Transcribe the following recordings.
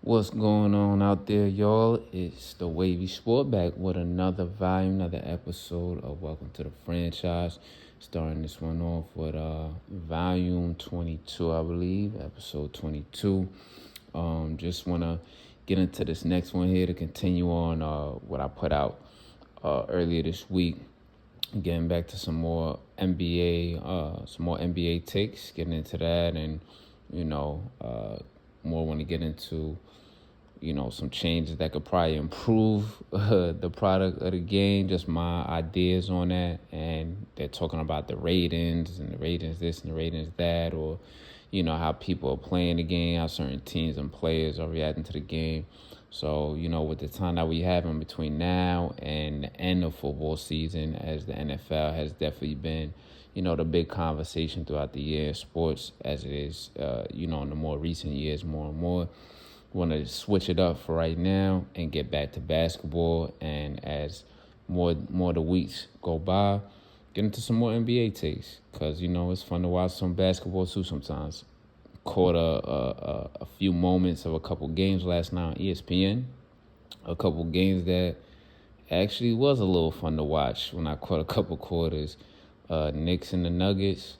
What's going on out there, y'all? It's the Wavy Sport back with another volume, another episode of Welcome to the Franchise. Starting this one off with volume 22, I believe, episode 22. Just want to get into this next one here to continue on what I put out earlier this week. Getting back to some more NBA takes, getting into that, and more want to get into some changes that could probably improve the product of the game, just my ideas on that. And they're talking about the ratings and the ratings this and the ratings that, or how people are playing the game, how certain teams and players are reacting to the game. So with the time that we have in between now and the end of football season, as the NFL has definitely been the big conversation throughout the year in sports, as it is in the more recent years, more and more. Want to switch it up for right now and get back to basketball. And as more the weeks go by, get into some more NBA takes, because it's fun to watch some basketball too sometimes. Caught a few moments of a couple games last night on ESPN, a couple games that actually was a little fun to watch when I caught a couple quarters. Knicks and the Nuggets,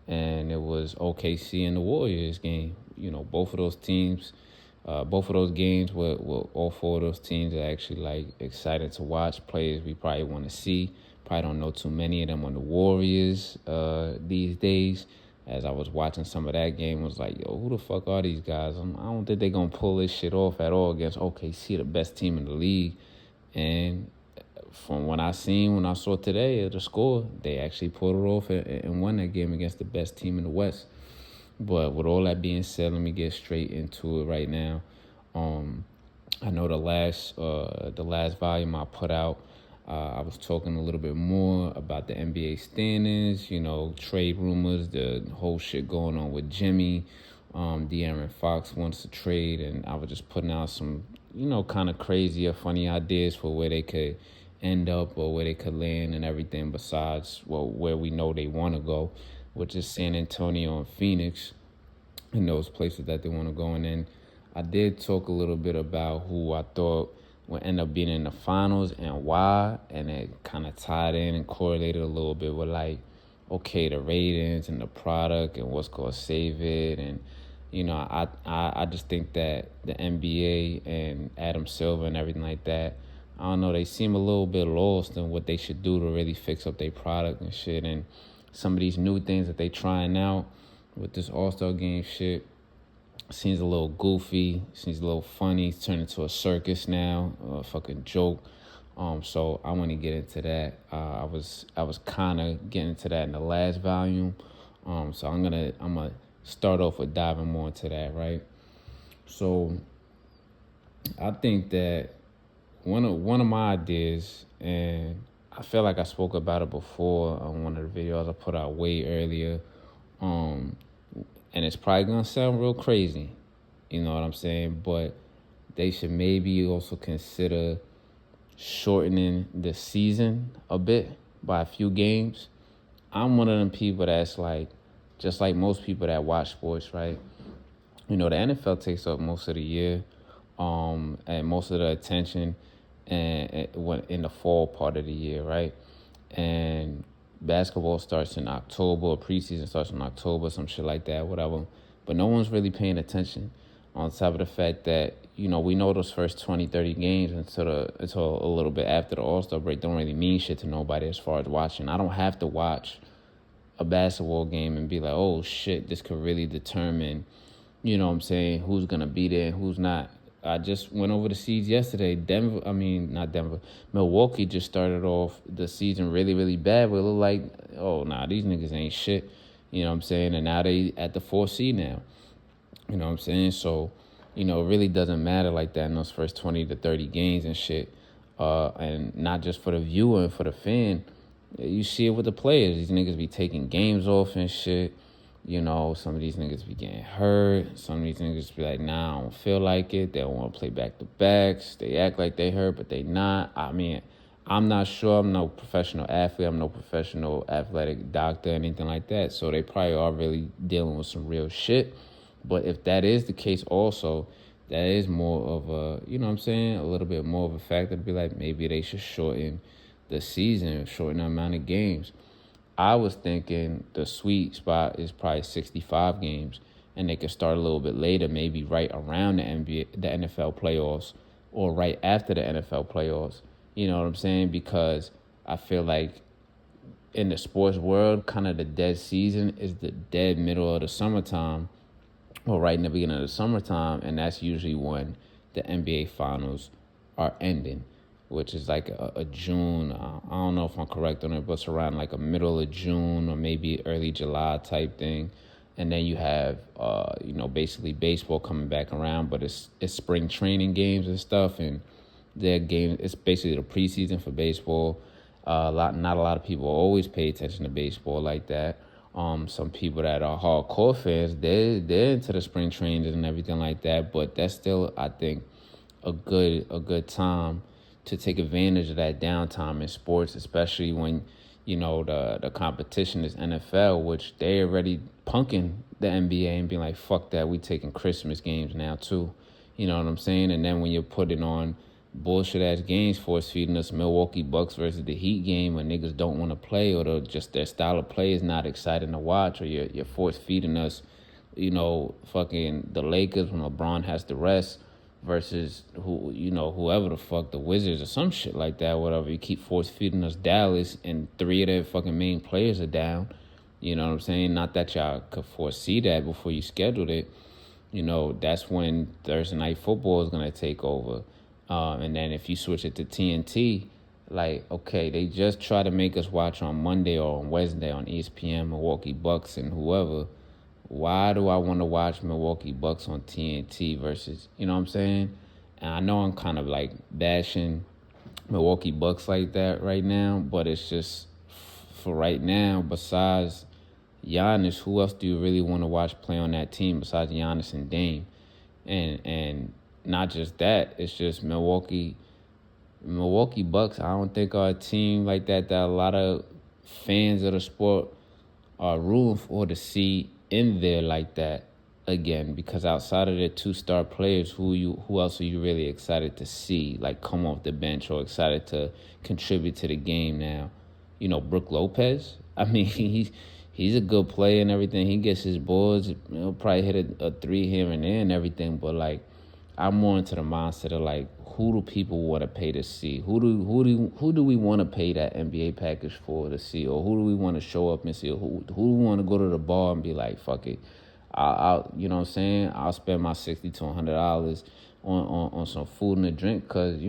and it was OKC and the Warriors game. Both of those teams. Both of those games were all four of those teams are actually excited to watch. Players we probably want to see. Probably don't know too many of them on the Warriors these days. As I was watching some of that game, was like, yo, who the fuck are these guys? I don't think they're going to pull this shit off at all against OKC, the best team in the league. And from what I saw today the score, they actually pulled it off and won that game against the best team in the West. But with all that being said, let me get straight into it right now. I know the last volume I put out, I was talking a little bit more about the NBA standings, trade rumors, the whole shit going on with Jimmy. De'Aaron Fox wants to trade, and I was just putting out some, kind of crazy or funny ideas for where they could end up or where they could land and everything besides, where we know they want to go, which is San Antonio and Phoenix, and those places that they want to go in. And I did talk a little bit about who I thought would end up being in the finals and why, and it kind of tied in and correlated a little bit with the ratings and the product and what's going to save it. And I just think that the NBA and Adam Silver and everything like that, I don't know, they seem a little bit lost in what they should do to really fix up their product and shit. And some of these new things that they trying out with this All-Star game shit seems a little goofy, seems a little funny. It's turned into a circus now, a fucking joke. So I want to get into that. I was kind of getting into that in the last volume. So I'm gonna start off with diving more into that, right? So I think that one of my ideas, and I feel like I spoke about it before on one of the videos I put out way earlier, and it's probably going to sound real crazy, you know what I'm saying? But they should maybe also consider shortening the season a bit by a few games. I'm one of them people that's just like most people that watch sports, right? The NFL takes up most of the year, and most of the attention and in the fall part of the year, right? And basketball starts in October, or preseason starts in October, some shit like that, whatever. But no one's really paying attention, on top of the fact that, we know those first 20, 30 games until a little bit after the All-Star break don't really mean shit to nobody as far as watching. I don't have to watch a basketball game and be like, oh shit, this could really determine, who's going to be there and who's not. I just went over the seeds yesterday. Milwaukee just started off the season really, really bad. But it looked like, oh, nah, these niggas ain't shit. You know what I'm saying? And now they at the 4th seed now. You know what I'm saying? So, it really doesn't matter like that in those first 20 to 30 games and shit. And not just for the viewer and for the fan. You see it with the players. These niggas be taking games off and shit. Some of these niggas be getting hurt. Some of these niggas be like, nah, I don't feel like it. They don't want to play back-to-backs. They act like they hurt, but they not. I mean, I'm not sure. I'm no professional athlete. I'm no professional athletic doctor, anything like that. So they probably are really dealing with some real shit. But if that is the case also, that is more of a, you know what I'm saying, a little bit more of a factor to be like, maybe they should shorten the season, shorten the amount of games. I was thinking the sweet spot is probably 65 games, and they could start a little bit later, maybe right around the NFL playoffs, or right after the NFL playoffs. You know what I'm saying? Because I feel like in the sports world, kind of the dead season is the dead middle of the summertime, or right in the beginning of the summertime, and that's usually when the NBA finals are ending, which is like a June. I don't know if I'm correct on it, but it's around like a middle of June or maybe early July type thing. And then you have, basically baseball coming back around, but it's spring training games and stuff, and their game. It's basically the preseason for baseball. Not a lot of people always pay attention to baseball like that. Some people that are hardcore fans, they're into the spring trainings and everything like that. But that's still, I think, a good time to take advantage of that downtime in sports, especially when the competition is NFL, which they already punking the NBA and being like, fuck that, we taking Christmas games now too. You know what I'm saying? And then when you're putting on bullshit ass games, force feeding us Milwaukee Bucks versus the Heat game when niggas don't want to play, or just their style of play is not exciting to watch, or you're force feeding us, fucking the Lakers when LeBron has to rest versus whoever the fuck, the Wizards or some shit like that, whatever. You keep force feeding us Dallas and three of their fucking main players are down. You know what I'm saying? Not that y'all could foresee that before you scheduled it. That's when Thursday night football is gonna take over. And then if you switch it to TNT, like, okay, they just try to make us watch on Monday or on Wednesday on ESPN, Milwaukee Bucks and whoever. Why do I want to watch Milwaukee Bucks on TNT versus, you know what I'm saying? And I know I'm kind of like bashing Milwaukee Bucks like that right now, but it's just for right now, besides Giannis, who else do you really want to watch play on that team besides Giannis and Dame? And not just that, it's just Milwaukee Bucks. I don't think are a team like that a lot of fans of the sport are rooting for to see in there like that again, because outside of their two-star players, who else are you really excited to see like come off the bench or excited to contribute to the game now? Brook Lopez. I mean, he's a good player and everything. He gets his boards. He'll probably hit a three here and there and everything, but like, I'm more into the mindset of like, who do people want to pay to see? Who do we want to pay that NBA package for to see, or who do we want to show up and see? Or who do we want to go to the bar and be like, fuck it, I'll you know what I'm saying? I'll spend my $60 to $100 on some food and a drink, because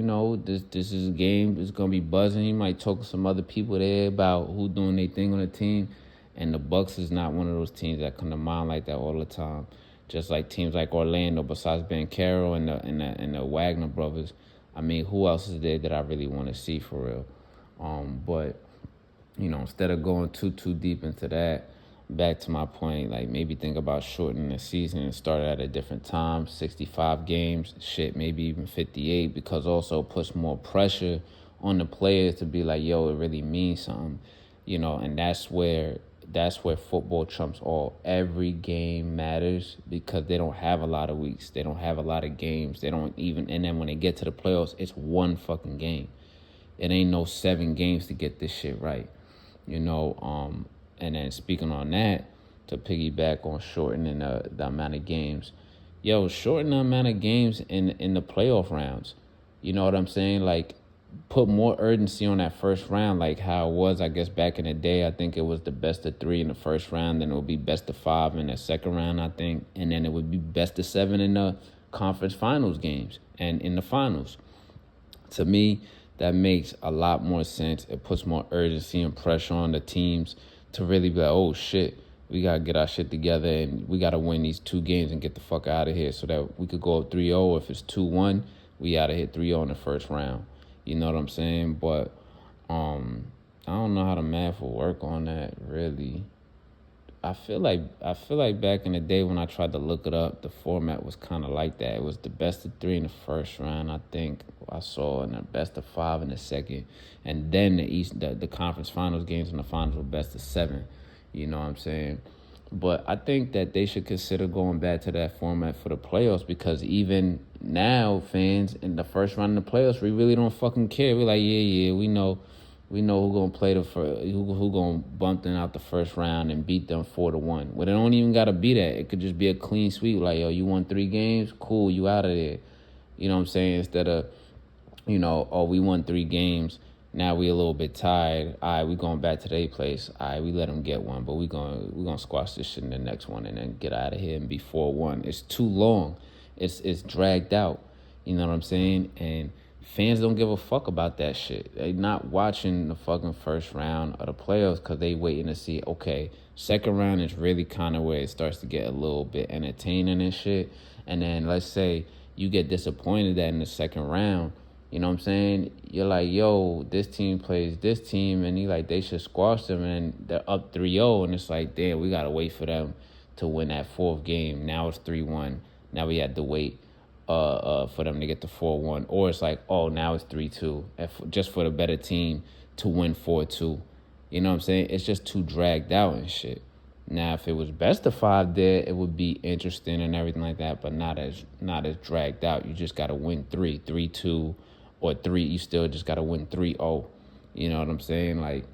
this is a game. It's gonna be buzzing. You might talk to some other people there about who doing their thing on the team, and the Bucks is not one of those teams that come to mind like that all the time. Just like teams like Orlando, besides Ben Carroll and the Wagner brothers, I mean, who else is there that I really want to see for real? But instead of going too deep into that, back to my point, like maybe think about shortening the season and start at a different time, 65 games, shit, maybe even 58, because also puts more pressure on the players to be like, yo, it really means something, and that's where football trumps all. Every game matters because they don't have a lot of weeks. They don't have a lot of games. They don't even, and then when they get to the playoffs, it's one fucking game. It ain't no 7 games to get this shit right. And then speaking on that, to piggyback on shortening the amount of games, shorten the amount of games in the playoff rounds. You know what I'm saying? Like, put more urgency on that first round, like how it was, I guess, back in the day. I think it was the best of 3 in the first round, then it would be best of 5 in the second round, I think, and then it would be best of 7 in the conference finals games and in the finals. To me, that makes a lot more sense. It puts more urgency and pressure on the teams to really be like, oh shit, we got to get our shit together and we got to win these 2 games and get the fuck out of here so that we could go up 3-0. If it's 2-1, we got to hit 3-0 in the first round. You know what I'm saying? But I don't know how the math will work on that, really. I feel like back in the day when I tried to look it up, the format was kind of like that. It was the best of 3 in the first round, I think I saw, and the best of 5 in the second. And then the conference finals games and the finals were best of 7. You know what I'm saying? But I think that they should consider going back to that format for the playoffs, because even Now fans in the first round of the playoffs, we really don't fucking care. We're like, yeah, we know who gonna play who gonna bump them out the first round and beat them 4-1. Well, they don't even gotta be that. It could just be a clean sweep. Like, yo, you won 3 games, cool, you out of there. You know what I'm saying? Instead of, oh, we won 3 games. Now we a little bit tired. All right, we going back to their place. All right, we let them get one, but we gonna squash this shit in the next one and then get out of here and be 4-1. It's too long. It's dragged out. You know what I'm saying? And fans don't give a fuck about that shit. They not watching the fucking first round of the playoffs because they waiting to see, okay, second round is really kind of where it starts to get a little bit entertaining and shit. And then let's say you get disappointed that in the second round, you know what I'm saying? You're like, yo, this team plays this team, and they should squash them, and they're up 3-0, and it's like, damn, we got to wait for them to win that fourth game. Now it's 3-1. Now we had to wait for them to get to 4-1. Or it's like, oh, now it's 3-2, just for the better team to win 4-2. You know what I'm saying? It's just too dragged out and shit. Now, if it was best of 5 there, it would be interesting and everything like that, but not as dragged out. You just got to win 3-2, or 3. You still just got to win 3-0. You know what I'm saying? Like,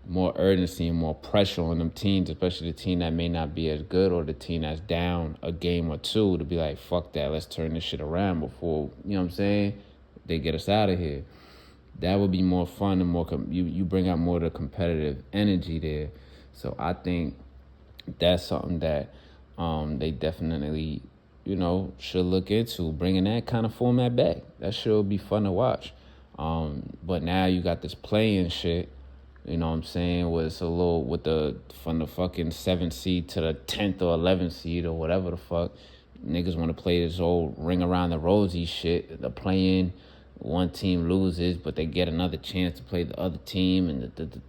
more urgency and more pressure on them teams, especially the team that may not be as good or the team that's down a game or 2, to be like, fuck that, let's turn this shit around before, you know what I'm saying, they get us out of here. That would be more fun and more, you bring out more of the competitive energy there. So I think that's something that they definitely, should look into, bringing that kind of format back. That shit would be fun to watch. But now you got this playing shit, you know what I'm saying, where it's a little, from the fucking 7th seed to the 10th or 11th seed or whatever the fuck. Niggas want to play this old ring around the rosy shit. The playing, one team loses, but they get another chance to play the other team. And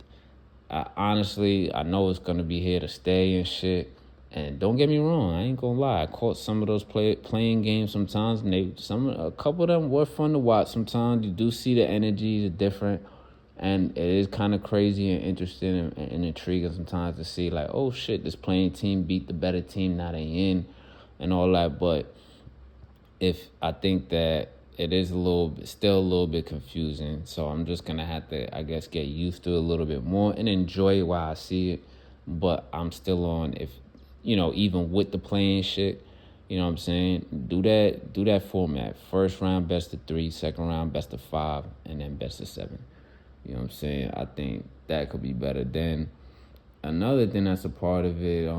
honestly, I know it's going to be here to stay and shit. And don't get me wrong, I ain't gonna lie. I caught some of those playing games sometimes, and a couple of them were fun to watch. Sometimes you do see the energy is different, and it is kind of crazy and interesting and intriguing sometimes to see, like, oh shit, this playing team beat the better team, now they in, and all that. But I think that it is still a little bit confusing, so I'm just gonna have to, I guess, get used to it a little bit more and enjoy it while I see it. But I'm still on, even with the playing shit, you know what I'm saying? Do that format. First round, best of 3. Second round, best of 5. And then best of 7. You know what I'm saying? I think that could be better. Then another thing that's a part of it,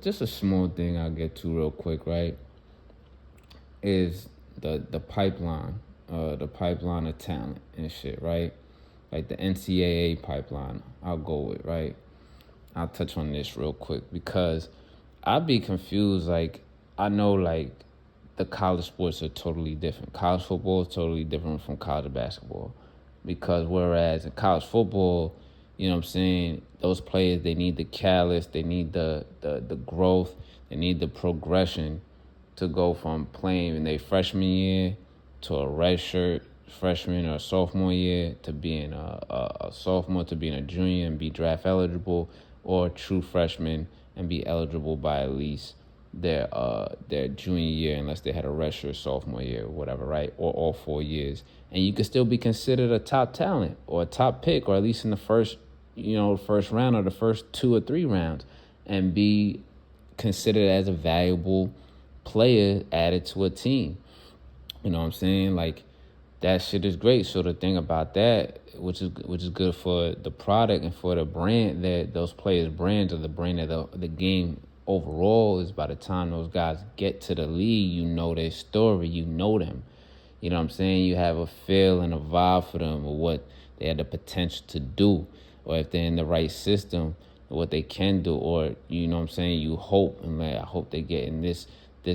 just a small thing I'll get to real quick, right? Is the pipeline of talent and shit, right? Like the NCAA pipeline, I'll go with, right? I'll touch on this real quick because I'd be confused. Like, I know, like, the college sports are totally different. College football is totally different from college basketball, because whereas in college football, you know what I'm saying, those players, they need the catalyst, they need the growth, they need the progression to go from playing in their freshman year to a redshirt freshman or a sophomore year to being a sophomore to being a junior and be draft eligible, or a true freshman and be eligible by at least their junior year, unless they had a redshirt sophomore year or whatever, right? Or all 4 years. And you could still be considered a top talent or a top pick, or at least in the first round or the first 2 or 3 rounds, and be considered as a valuable player added to a team. You know what I'm saying? Like, that shit is great. So the thing about that, which is good for the product and for the brand, that those players' brands, or the brand of the game overall, is by the time those guys get to the league, you know their story, you know them. You know what I'm saying? You have a feel and a vibe for them, or what they have the potential to do, or if they're in the right system, what they can do, or, you know what I'm saying, you hope, and like, I hope they get in this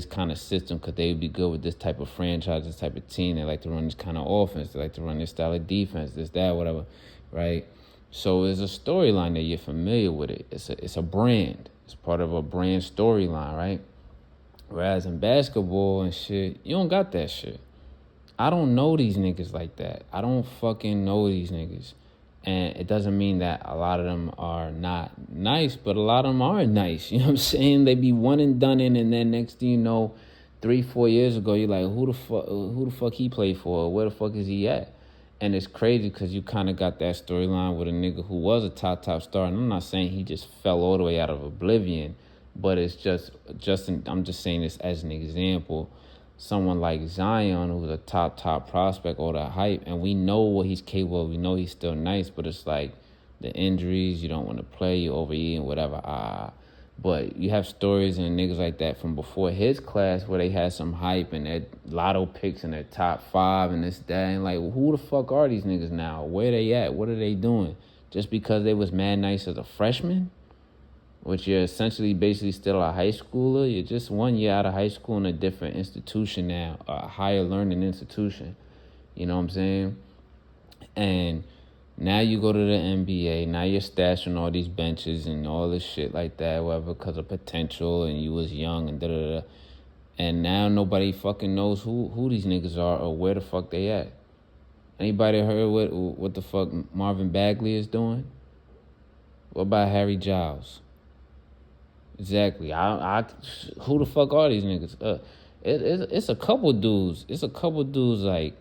kind of system, because they would be good with this type of franchise, this type of team. They like to run this kind of offense. They like to run this style of defense, this, that, whatever, right? So it's a storyline that you're familiar with it. It's a brand. It's part of a brand storyline, right? Whereas in basketball and shit, you don't got that shit. I don't know these niggas like that. I don't fucking know these niggas. And it doesn't mean that a lot of them are not nice, but a lot of them are nice. You know what I'm saying? They be one and done in, and then next thing you know, 3-4 years ago, you're like, who the fuck he played for? Where the fuck is he at? And it's crazy because you kind of got that storyline with a nigga who was a top star. And I'm not saying he just fell all the way out of oblivion, but it's I'm just saying this as an example. Someone like Zion, who's a top prospect, all the hype, and we know what he's capable of. We know he's still nice, but it's like the injuries, you don't want to play, you overeating, whatever. But you have stories and niggas like that from before his class where they had some hype and their lotto picks in their top 5 and this, that. And like, who the fuck are these niggas now? Where they at? What are they doing? Just because they was mad nice as a freshman? Which you're essentially basically still a high schooler. You're just 1 year out of high school in a different institution now, a higher learning institution. You know what I'm saying? And now you go to the NBA. Now you're stashing all these benches and all this shit like that, whatever, because of potential, and you was young and da-da-da. And now nobody fucking knows who these niggas are or where the fuck they at. Anybody heard what the fuck Marvin Bagley is doing? What about Harry Giles? Exactly. Who the fuck are these niggas? It's a couple dudes. It's a couple dudes like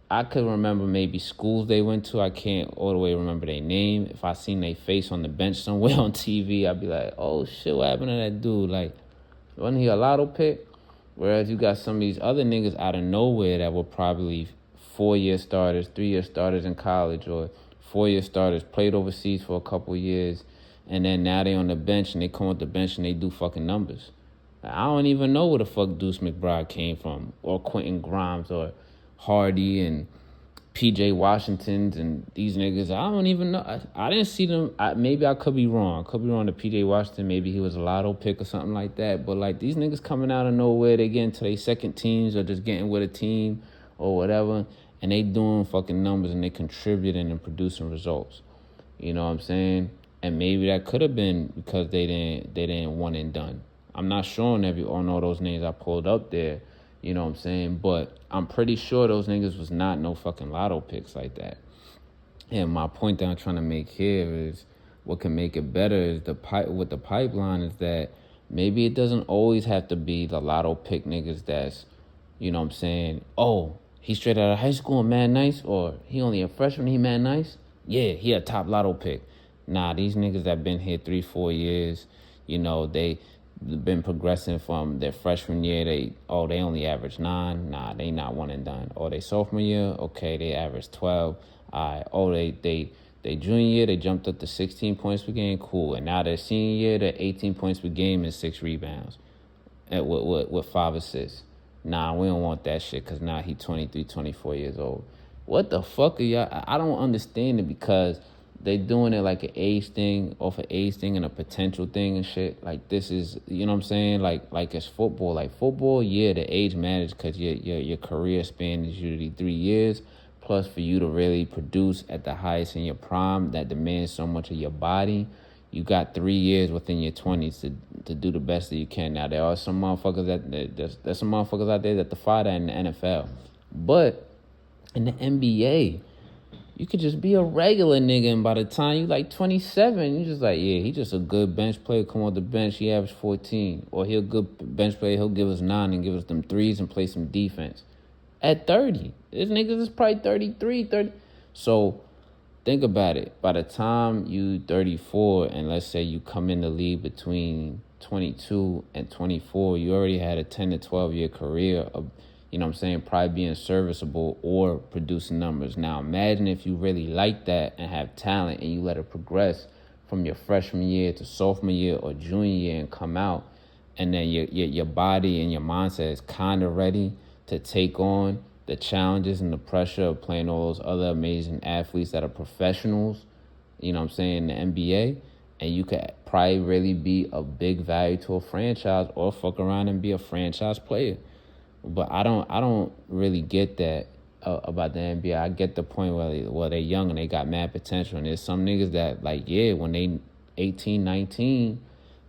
I could remember maybe schools they went to. I can't all the way remember their name. If I seen their face on the bench somewhere on TV, I'd be like, oh shit, what happened to that dude? Like, wasn't he a lotto pick? Whereas you got some of these other niggas out of nowhere that were probably 4-year starters, 3-year starters in college, or 4-year starters, played overseas for a couple years, and then now they on the bench and they come off the bench and they do fucking numbers. I don't even know where the fuck Deuce McBride came from, or Quentin Grimes, or Hardy and P.J. Washingtons and these niggas. I don't even know. I didn't see them. Maybe I could be wrong. I could be wrong to P.J. Washington. Maybe he was a lotto pick or something like that. But like these niggas coming out of nowhere, they getting to their second teams or just getting with a team or whatever, and they doing fucking numbers and they contributing and producing results. You know what I'm saying? And maybe that could have been because they didn't one and done. I'm not sure on all those names I pulled up there. You know what I'm saying? But I'm pretty sure those niggas was not no fucking lotto picks like that. And my point that I'm trying to make here is what can make it better is with the pipeline is that maybe it doesn't always have to be the lotto pick niggas that's, you know what I'm saying, oh, he straight out of high school and mad nice, or he only a freshman, he mad nice? Yeah, he a top lotto pick. Nah, these niggas that been here 3-4 years, you know, they been progressing from their freshman year. They only average 9. Nah, they not one and done. Or they sophomore year, okay, they average 12. They junior year, they jumped up to 16 points per game, cool. And now their senior year, they're 18 points per game and 6 rebounds with 5 assists. Nah, we don't want that shit because now he 23, 24 years old. What the fuck are y'all? I don't understand it because they doing it like an age thing, off an age thing and a potential thing and shit. Like this is, you know what I'm saying? Like it's football. Like football, yeah, the age matters because your career span is usually 3 years. Plus for you to really produce at the highest in your prime that demands so much of your body, you got 3 years within your 20s to do the best that you can. Now there are some motherfuckers there's some motherfuckers out there that defy that in the NFL, but in the NBA. You could just be a regular nigga, and by the time you like 27, you just like, yeah, he just a good bench player. Come on the bench, he averaged 14. Or he a good bench player, he'll give us 9 and give us them threes and play some defense. At 30, this niggas is probably 33, 30. So think about it. By the time you 34, and let's say you come in the league between 22 and 24, you already had a 10 to 12 year career of, you know what I'm saying, probably being serviceable or producing numbers. Now, imagine if you really like that and have talent and you let it progress from your freshman year to sophomore year or junior year and come out, and then your body and your mindset is kind of ready to take on the challenges and the pressure of playing all those other amazing athletes that are professionals, you know what I'm saying, in the NBA, and you could probably really be a big value to a franchise or fuck around and be a franchise player. But I don't really get that about the NBA. I get the point where they're young and they got mad potential. And there's some niggas that, like, yeah, when they 18, 19,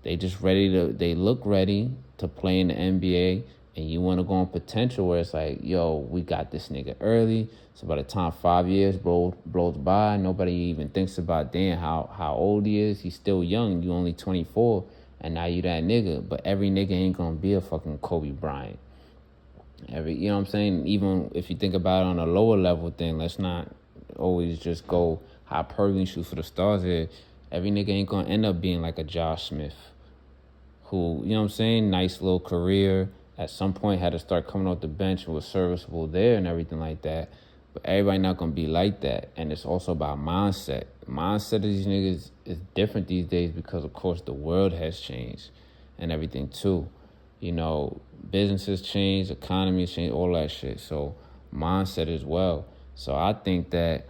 they just they look ready to play in the NBA. And you want to go on potential where it's like, yo, we got this nigga early. So by the time 5 years blows by, nobody even thinks about, damn, how old he is. He's still young. You only 24. And now you that nigga. But every nigga ain't going to be a fucking Kobe Bryant. You know what I'm saying? Even if you think about it on a lower level thing, let's not always just go hyperbole and shoot for the stars here. Every nigga ain't gonna end up being like a Josh Smith, who, you know what I'm saying, nice little career. At some point had to start coming off the bench and was serviceable there and everything like that. But everybody not gonna be like that. And it's also about mindset. Mindset of these niggas is different these days because of course the world has changed and everything too. You know, businesses change, economies change, all that shit. So mindset as well. So I think that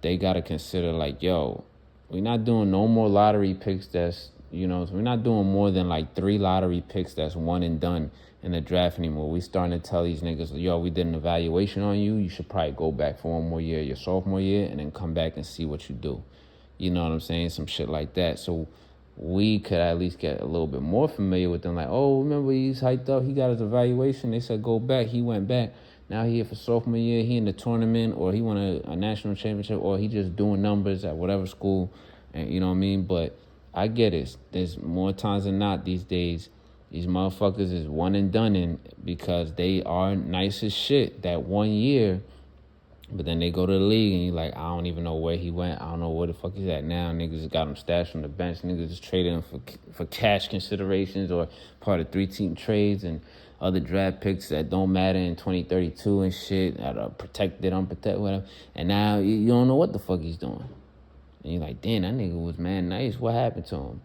they gotta consider like, yo, we're not doing no more lottery picks that's, we're not doing more than like 3 lottery picks that's one and done in the draft anymore. We starting to tell these niggas, yo, we did an evaluation on you. You should probably go back for one more year, your sophomore year, and then come back and see what you do. You know what I'm saying? Some shit like that. So we could at least get a little bit more familiar with them. Like, oh, remember he's hyped up. He got his evaluation. They said go back. He went back. Now he here for sophomore year. He in the tournament, or he won a national championship, or he just doing numbers at whatever school. And you know what I mean? But I get it. There's more times than not these days, these motherfuckers is one and done in because they are nice as shit that 1 year. But then they go to the league and you're like, I don't even know where he went. I don't know where the fuck he's at now. Niggas got him stashed on the bench. Niggas just traded him for cash considerations or part of 3-team trades and other draft picks that don't matter in 2032 and shit, that are protected, unprotected, whatever. And now you don't know what the fuck he's doing. And you're like, damn, that nigga was man nice. What happened to him?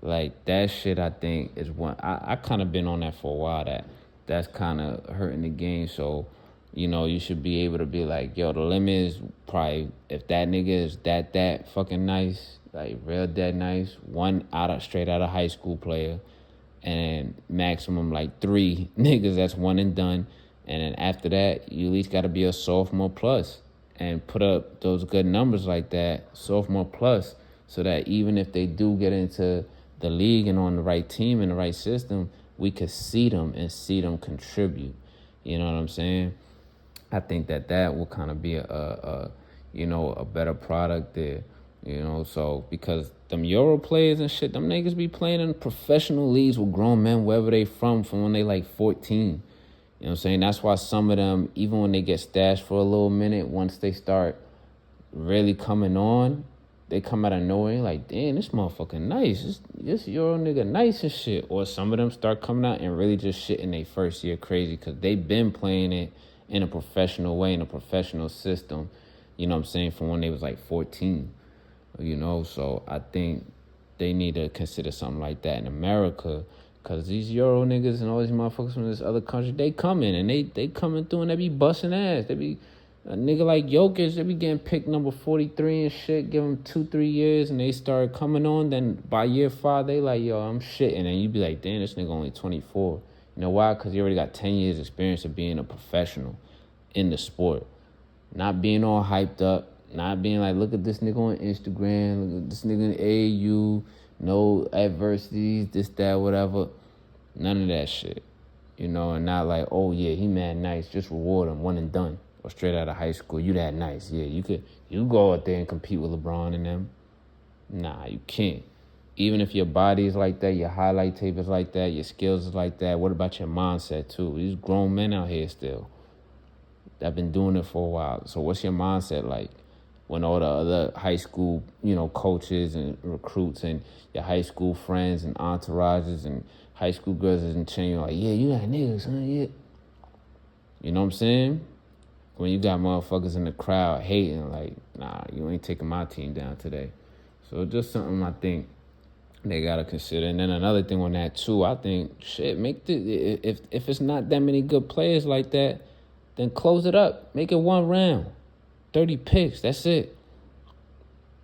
Like, that shit, I think, is one. I kind of been on that for a while. That's kind of hurting the game. So, you should be able to be like, yo, the limit is probably, if that nigga is that fucking nice, like real dead nice, straight out of high school player, and maximum like 3 niggas that's one and done. And then after that, you at least got to be a sophomore plus and put up those good numbers like that, sophomore plus, so that even if they do get into the league and on the right team and the right system, we could see them and see them contribute. You know what I'm saying? I think that will kind of be a better product there. So because them Euro players and shit, them niggas be playing in professional leagues with grown men wherever they from when they like 14. You know what I'm saying? That's why some of them, even when they get stashed for a little minute, once they start really coming on, they come out of nowhere like, damn, this motherfucker nice. This Euro nigga nice and shit. Or some of them start coming out and really just shit in their first year crazy because they been playing it in a professional way, in a professional system, you know what I'm saying, from when they was like 14, so I think they need to consider something like that in America, because these Euro niggas and all these motherfuckers from this other country, they come in and they coming through and they be busting ass. They be, a nigga like Jokic, they be getting picked number 43 and shit, give them 2-3 years and they start coming on, then by year 5, they like, yo, I'm shitting, and you be like, damn, this nigga only 24. You know why? Because you already got 10 years experience of being a professional in the sport. Not being all hyped up. Not being like, look at this nigga on Instagram. Look at this nigga in AAU. No adversities, this, that, whatever. None of that shit. And not like, oh, yeah, he mad nice. Just reward him, one and done. Or straight out of high school, you that nice. Yeah, you go out there and compete with LeBron and them. Nah, you can't. Even if your body is like that, your highlight tape is like that, your skills is like that, what about your mindset too? These grown men out here still that been doing it for a while. So what's your mindset like when all the other high school, coaches and recruits and your high school friends and entourages and high school girls isn't telling you like, yeah, you got niggas, huh? Yeah. You know what I'm saying? When you got motherfuckers in the crowd hating like, nah, you ain't taking my team down today. So just something I think they gotta consider. And then another thing on that too, I think shit, if it's not that many good players like that, then close it up. Make it one round. 30 picks, that's it.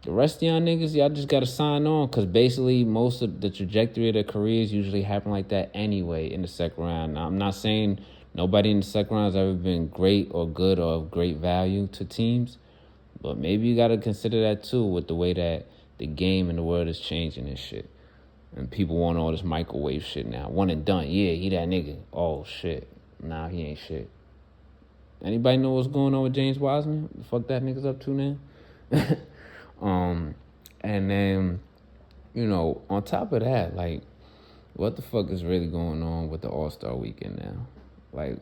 The rest of y'all niggas, y'all just gotta sign on, because basically most of the trajectory of their careers usually happen like that anyway in the second round. Now, I'm not saying nobody in the second round has ever been great or good or of great value to teams, but maybe you gotta consider that too with the way that the game and the world is changing and shit. And people want all this microwave shit now. One and done. Yeah, he that nigga. Oh, shit. Nah, he ain't shit. Anybody know what's going on with James Wiseman? The fuck that nigga's up to now? And then, on top of that, like, what the fuck is really going on with the Allstar weekend now? Like,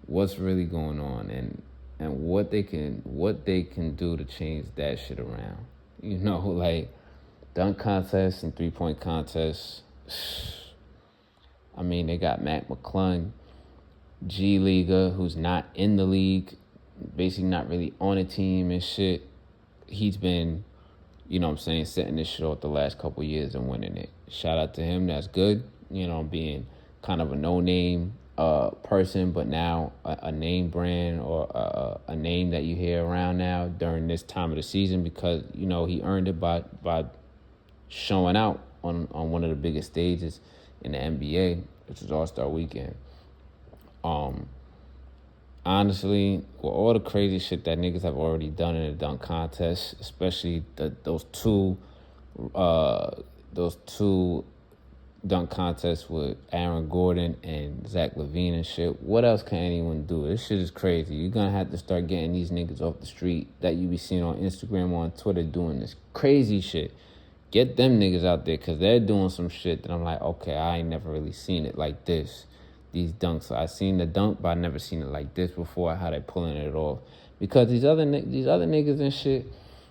what's really going on, and what they can do to change that shit around. Like dunk contests and 3-point contests. I mean, they got Mac McClung, G Leaguer, who's not in the league, basically not really on a team and shit. He's been, setting this shit off the last couple years and winning it. Shout out to him. That's good. Being kind of a no-name person, but now a name brand or a name that you hear around now during this time of the season because, he earned it by showing out on one of the biggest stages in the NBA, which is All-Star Weekend. Honestly, with all the crazy shit that niggas have already done in the dunk contest, especially those two dunk contests with Aaron Gordon and Zach LaVine and shit, what else can anyone do? This shit is crazy. You're gonna have to start getting these niggas off the street that you be seeing on Instagram or on Twitter doing this crazy shit. Get them niggas out there because they're doing some shit that I'm like, okay, I ain't never really seen it like this. These dunks, I seen the dunk, but I never seen it like this before. How they pulling it off? Because these other niggas and shit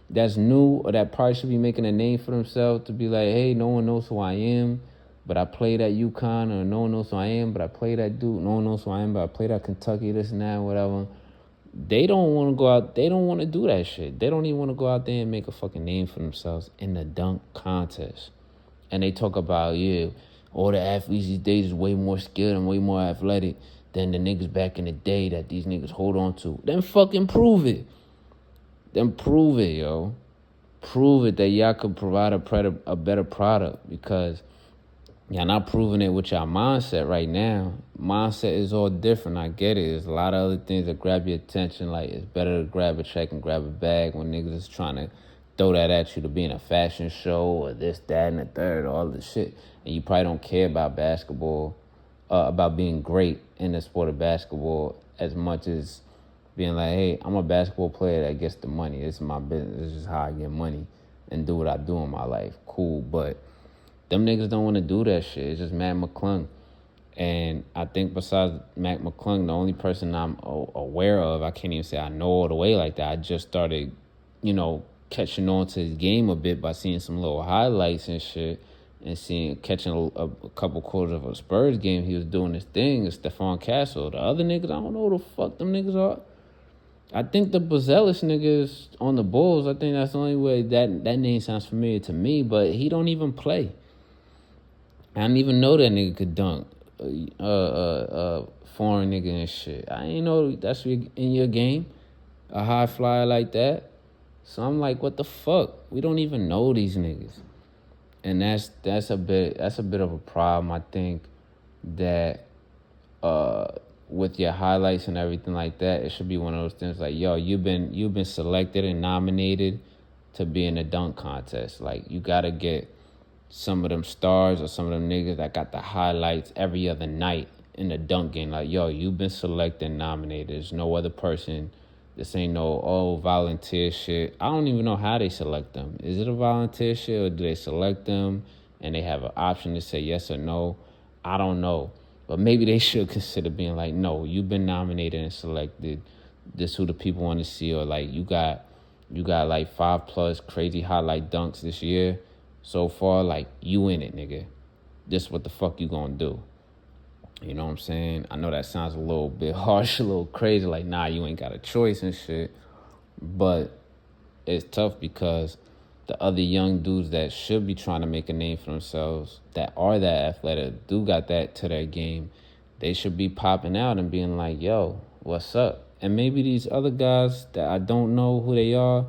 that's new or that probably should be making a name for themselves to be like, hey, no one knows who I am, but I played at UConn, or no one knows who I am, but I played at Duke. No one knows who I am, but I played at Kentucky. This and that, whatever. They don't want to go out. They don't want to do that shit. They don't even want to go out there and make a fucking name for themselves in the dunk contest. And they talk about, all the athletes these days is way more skilled and way more athletic than the niggas back in the day that these niggas hold on to. Then fucking prove it. Then prove it, yo. Prove it that y'all could provide a better product because y'all not proving it with y'all mindset right now. Mindset is all different. I get it. There's a lot of other things that grab your attention. Like it's better to grab a check and grab a bag when niggas is trying to throw that at you to be in a fashion show or this, that, and the third, all this shit. And you probably don't care about basketball, about being great in the sport of basketball as much as being like, hey, I'm a basketball player that gets the money. This is my business. This is how I get money and do what I do in my life. Cool, but them niggas don't want to do that shit. It's just Mac McClung. And I think besides Mac McClung, the only person I'm aware of, I can't even say I know all the way like that. I just started, catching on to his game a bit by seeing some little highlights and shit and catching a couple quarters of a Spurs game. He was doing his thing. It's Stephon Castle. The other niggas, I don't know who the fuck them niggas are. I think the Bozelis niggas on the Bulls, I think that's the only way that name sounds familiar to me, but he don't even play. I didn't even know that nigga could dunk. Foreign nigga and shit. I ain't know that's in your game. A high flyer like that. So I'm like, what the fuck? We don't even know these niggas. And that's a bit of a problem. I think that with your highlights and everything like that, it should be one of those things like, yo, you've been selected and nominated to be in a dunk contest. Like you gotta get some of them stars or some of them niggas that got the highlights every other night in the dunk game. Like, yo, you've been selected and nominated. There's no other person. This ain't no, volunteer shit. I don't even know how they select them. Is it a volunteer shit or do they select them and they have an option to say yes or no? I don't know. But maybe they should consider being like, no, you've been nominated and selected. This who the people want to see, or like you got like 5+ crazy highlight dunks this year so far. Like you in it, nigga. This what the fuck you gonna do? You know what I'm saying? I know that sounds a little bit harsh, a little crazy. Like, nah, you ain't got a choice and shit. But it's tough because the other young dudes that should be trying to make a name for themselves, that are that athletic, do got that to their game, they should be popping out and being like, yo, what's up? And maybe these other guys that I don't know who they are,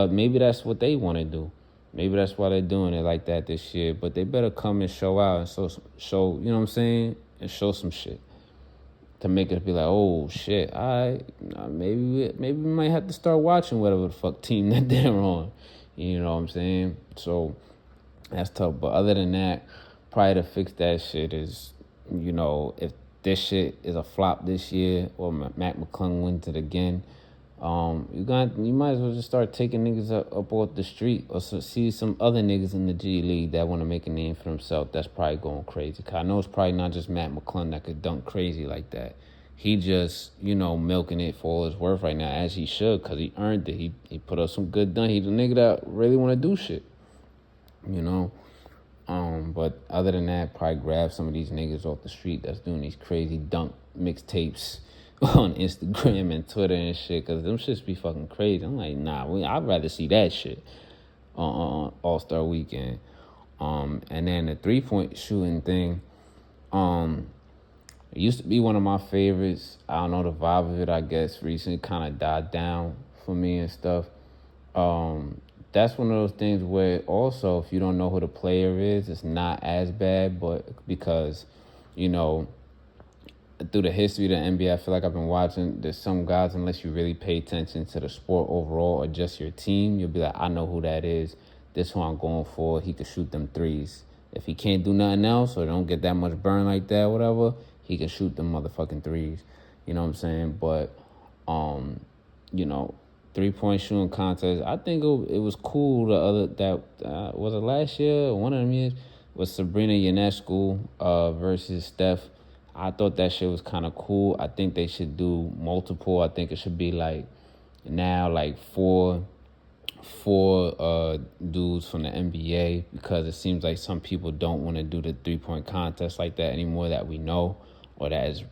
maybe that's what they want to do. Maybe that's why they're doing it like that this year. But they better come and show out and show, you know what I'm saying? And show some shit to make it be like, oh, shit, all right, maybe we might have to start watching whatever the fuck team that they're on. You know what I'm saying? So that's tough. But other than that, probably to fix that shit is, if this shit is a flop this year or Mac McClung wins it again, you might as well just start taking niggas up off the street or see some other niggas in the G League that want to make a name for themselves. That's probably going crazy. 'Cause I know it's probably not just Matt McClung that could dunk crazy like that. He just, milking it for all it's worth right now, as he should, because he earned it. He put up some good done. He's a nigga that really want to do shit, you know. But other than that, probably grab some of these niggas off the street that's doing these crazy dunk mixtapes on Instagram and Twitter and shit, because them shits be fucking crazy. I'm like, nah, I'd rather see that shit on All-Star Weekend. And then the 3-point shooting thing, it used to be one of my favorites. I don't know, the vibe of it, I guess, recently kind of died down for me and stuff. That's one of those things where also, if you don't know who the player is, it's not as bad, but because, through the history of the NBA, I feel like I've been watching, there's some guys, unless you really pay attention to the sport overall or just your team, you'll be like, I know who that is. This who I'm going for. He could shoot them threes. If he can't do nothing else or don't get that much burn like that, whatever, he can shoot them motherfucking threes. You know what I'm saying? But, 3-point shooting contest, I think it was cool. Was it last year or one of them years, was Sabrina Ionescu versus Steph. I thought that shit was kind of cool. I think they should do multiple. I think it should be like four dudes from the NBA, because it seems like some people don't want to do the 3-point contest like that anymore that we know, or that is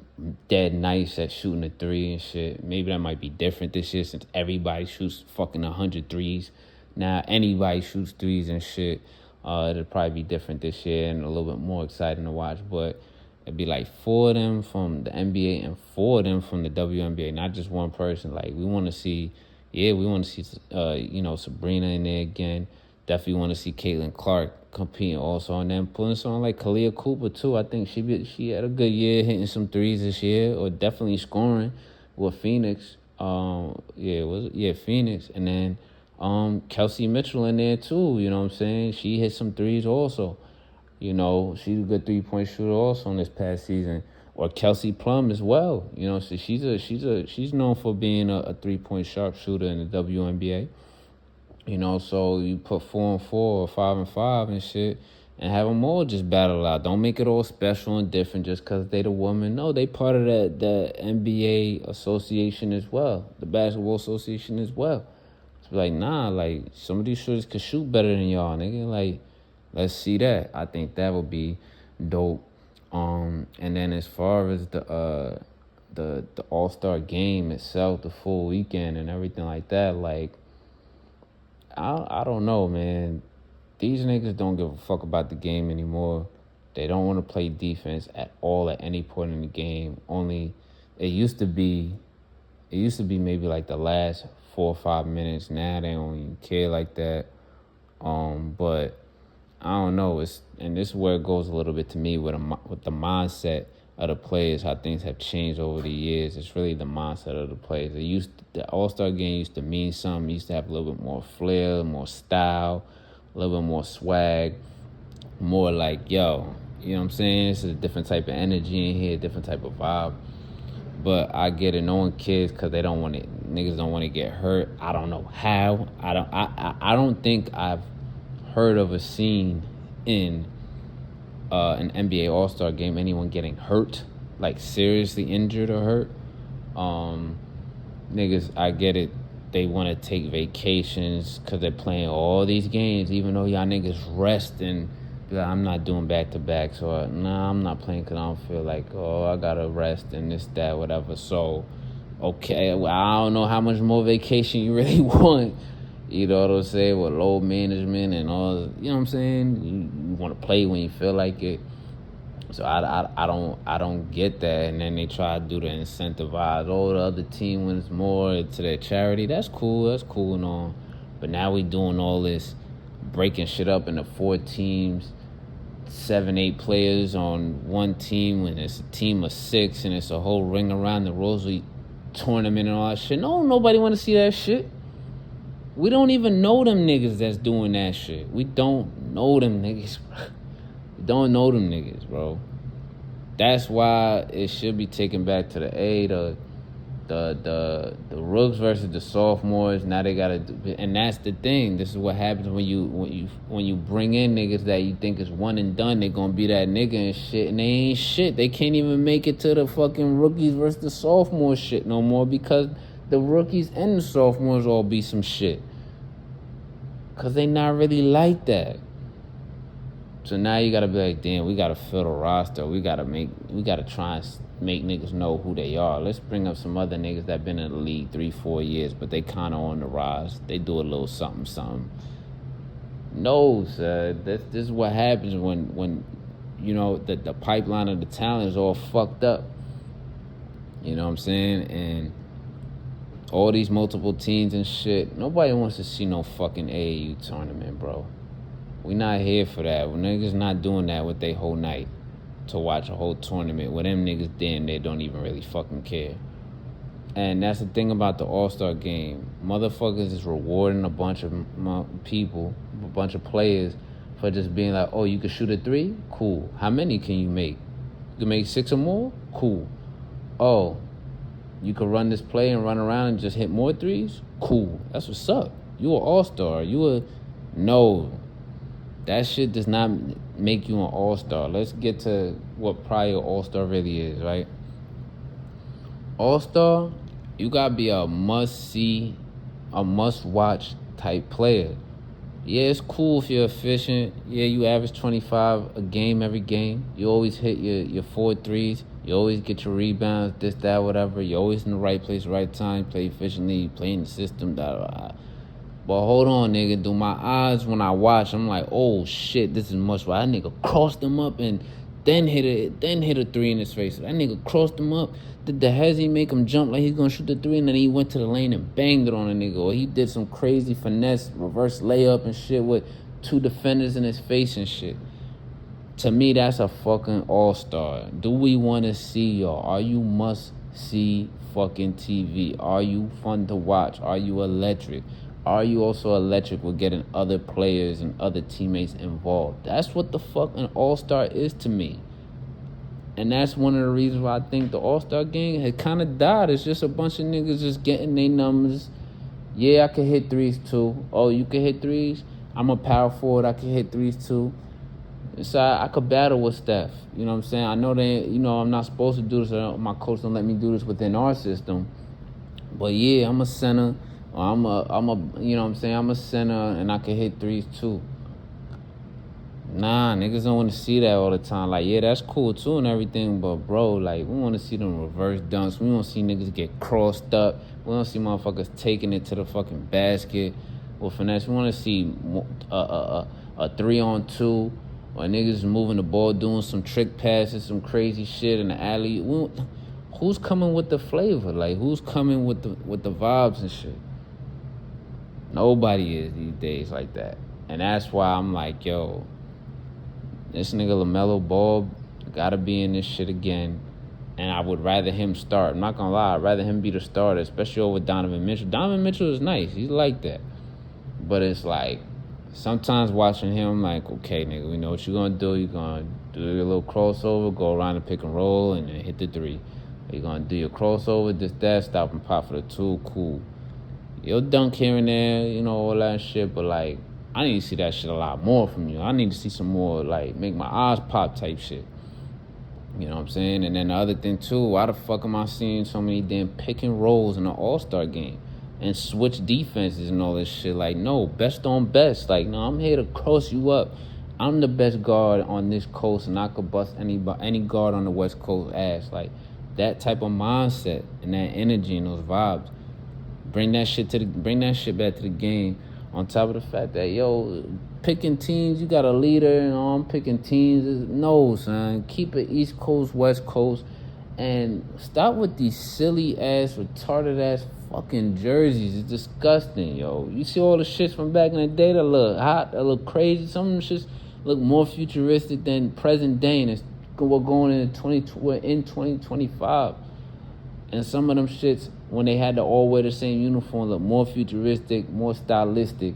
dead nice at shooting a three and shit. Maybe that might be different this year since everybody shoots fucking 100 threes. Now anybody shoots threes and shit. It'll probably be different this year and a little bit more exciting to watch, but it'd be like 4 of them from the NBA and 4 of them from the WNBA, not just one person. Like, we want to see Sabrina in there again. Definitely want to see Caitlin Clark competing also, and then pulling someone like Kalia Cooper too. I think she had a good year hitting some threes this year, or definitely scoring with Phoenix. Phoenix, and then Kelsey Mitchell in there too. You know what I'm saying? She hit some threes also. She's a good 3-point shooter also in this past season. Or Kelsey Plum as well. So she's known for being a 3-point sharpshooter in the WNBA. So you put 4 and 4 or 5 and 5 and shit, and have them all just battle out. Don't make it all special and different just because they the woman. No, they part of the NBA association as well, the basketball association as well. It's like, nah, like, some of these shooters could shoot better than y'all, nigga. Like, let's see that. I think that would be dope. And then as far as the All-Star game itself, the full weekend and everything like that, like, I don't know, man. These niggas don't give a fuck about the game anymore. They don't want to play defense at all at any point in the game. Only it used to be maybe like the last 4 or 5 minutes. Now they don't even care like that. But I don't know. This is where it goes a little bit to me with the mindset of the players, how things have changed over the years. It's really the mindset of the players. The All-Star game used to mean something. It used to have a little bit more flair, more style, a little bit more swag, more like, yo, you know what I'm saying? It's a different type of energy in here, different type of vibe. But I get it, knowing kids, because niggas don't want to get hurt. I don't know how. I don't think I've heard of a scene in an NBA All-Star game, anyone getting hurt, like seriously injured or hurt. Niggas, I get it. They want to take vacations because they're playing all these games, even though y'all niggas rest and be like, I'm not doing back-to-back, so nah, I'm not playing because I don't feel like, I got to rest and this, that, whatever. So, okay, well, I don't know how much more vacation you really want. You know what I'm saying? With load management and all, you know what I'm saying? You want to play when you feel like it. So I don't get that. And then they try to do the incentivize. The other team wins more to their charity. That's cool and all. But now we doing all this, breaking shit up into 4 teams, 7, 8 players on one team, when it's a team of 6 and it's a whole ring around the rosary tournament and all that shit. No, nobody want to see that shit. We don't even know them niggas that's doing that shit. We don't know them niggas, bro. We don't know them niggas, bro. That's why it should be taken back to the A, The rooks versus the sophomores. Now they gotta, and that's the thing. This is what happens when you bring in niggas that you think is one and done. They gonna be that nigga and shit, and they ain't shit. They can't even make it to the fucking rookies versus the sophomore shit no more because the rookies and the sophomores all be some shit. Cause they not really like that. So now you gotta be like, damn, we gotta fill the roster. We gotta try and make niggas know who they are. Let's bring up some other niggas that been in the league 3-4 years, but they kinda on the rise. They do a little something. No, sir. This is what happens when you know the pipeline of the talent is all fucked up. You know what I'm saying? And all these multiple teams and shit. Nobody wants to see no fucking AAU tournament, bro. We not here for that. When niggas not doing that with they whole night to watch a whole tournament. With them niggas then they don't even really fucking care. And that's the thing about the All-Star game. Motherfuckers is rewarding a bunch of people, a bunch of players for just being like, oh, you can shoot a 3? Cool. How many can you make? You can make 6 or more? Cool. Oh, you can run this play and run around and just hit more 3s? Cool. That's what's up. You an All-Star. No. That shit does not make you an All-Star. Let's get to what prior All-Star really is, right? All-Star, you gotta be a must-see, a must-watch type player. Yeah, it's cool if you're efficient. Yeah, you average 25 a game every game. You always hit your 4 threes. You always get your rebounds, this, that, whatever. You're always in the right place, right time, play efficiently, you play in the system, But hold on, nigga. Do my eyes when I watch, I'm like, oh shit, this is much. That nigga crossed him up and then hit a 3 in his face. That nigga crossed him up. Did the hezzy make him jump like he's gonna shoot the 3, and then he went to the lane and banged it on a nigga, or he did some crazy finesse reverse layup and shit with 2 defenders in his face and shit. To me, that's a fucking All-Star. Do we want to see y'all? Are you must see fucking TV? Are you fun to watch? Are you electric? Are you also electric with getting other players and other teammates involved? That's what the fuck an All-Star is to me. And that's one of the reasons why I think the All-Star game had kind of died. It's just a bunch of niggas just getting their numbers. Yeah, I can hit 3s too. Oh, you can hit 3s? I'm a power forward. I can hit 3s too. So I could battle with Steph. You know what I'm saying? I know I'm not supposed to do this. My coach don't let me do this within our system. But yeah, I'm a center. I'm a, you know what I'm saying? I'm a center and I can hit 3s too. Nah, niggas don't want to see that all the time. Like, yeah, that's cool too and everything, but bro, like, we want to see them reverse dunks. We want to see niggas get crossed up. We want to see motherfuckers taking it to the fucking basket with finesse. We want to see a 3-on-2 or niggas moving the ball, doing some trick passes, some crazy shit in the alley. Who's coming with the flavor? Like, who's coming with the vibes and shit? Nobody is these days like that. And that's why I'm like, yo, this nigga LaMelo Ball gotta be in this shit again. And I would rather him start. I'm not gonna lie, I'd rather him be the starter, especially over Donovan Mitchell. Donovan Mitchell is nice. He's like that. But it's like, sometimes watching him, I'm like, okay, nigga, we know what you're gonna do. You're gonna do your little crossover, go around the pick and roll, and then hit the 3. You're gonna do your crossover, this, that, stop and pop for the 2, cool. You'll dunk here and there, all that shit, but like, I need to see that shit a lot more from you. I need to see some more, like, make my eyes pop type shit. You know what I'm saying? And then the other thing, too, why the fuck am I seeing so many damn pick and rolls in the All-Star game? And switch defenses and all this shit. Like, no, best on best. Like, no, I'm here to cross you up. I'm the best guard on this coast, and I could bust any guard on the West Coast ass. Like, that type of mindset and that energy and those vibes. Bring that shit back to the game. On top of the fact that, yo, picking teams, you got a leader, I'm picking teams. No, son. Keep it East Coast, West Coast. And stop with these silly-ass, retarded-ass fucking jerseys. It's disgusting, yo. You see all the shits from back in the day that look hot, that look crazy. Some of them shits look more futuristic than present day. And it's we're going in 2025. And some of them shits, when they had to all wear the same uniform, look more futuristic, more stylistic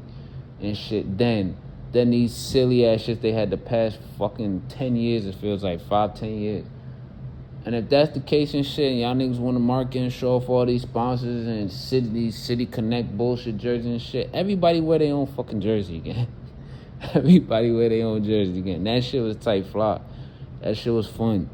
and shit than these silly ass shits they had the past fucking 10 years. It feels like 5-10 years. And if that's the case and shit, and y'all niggas want to market and show off all these sponsors and City Connect bullshit jerseys and shit, everybody wear their own fucking jersey again. Everybody wear their own jersey again. That shit was tight flop. That shit was fun.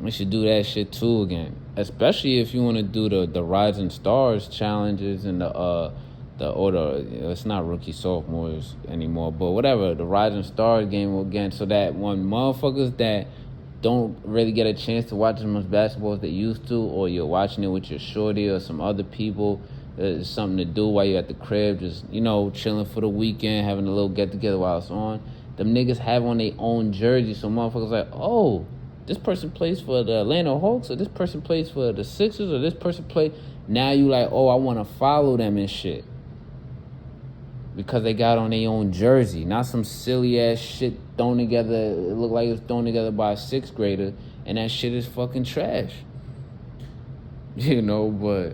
We should do that shit too again. Especially if you want to do the Rising Stars challenges and it's not rookie sophomores anymore, but whatever, the Rising Stars game again, so that when motherfuckers that don't really get a chance to watch as much basketball as they used to, or you're watching it with your shorty or some other people, it's something to do while you're at the crib, just, chilling for the weekend, having a little get-together while it's on. Them niggas have on their own jersey, so motherfuckers like, oh, this person plays for the Atlanta Hawks, or this person plays for the Sixers, or this person plays. Now you like, oh, I want to follow them and shit. Because they got on their own jersey, not some silly-ass shit thrown together. It looked like it was thrown together by a sixth grader, and that shit is fucking trash. But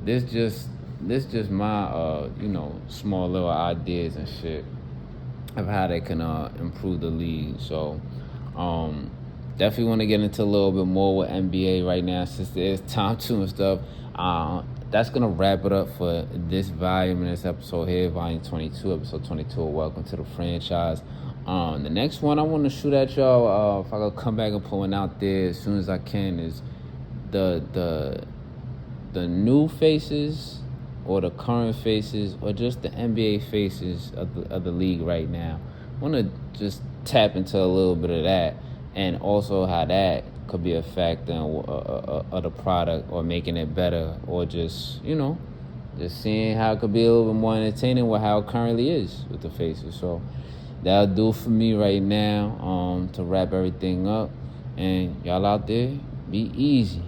this just my, small little ideas and shit of how they can improve the league. So, definitely want to get into a little bit more with NBA right now since there's time to and stuff. That's going to wrap it up for this volume in this episode here, volume 22, episode 22. Welcome to the franchise. The next one I want to shoot at y'all, if I could come back and pull one out there as soon as I can, is the new faces or the current faces or just the NBA faces of the league right now. I want to just tap into a little bit of that, and also how that could be a factor of the product, or making it better, or just seeing how it could be a little bit more entertaining with how it currently is with the faces. So that'll do for me right now, to wrap everything up. And y'all out there, be easy.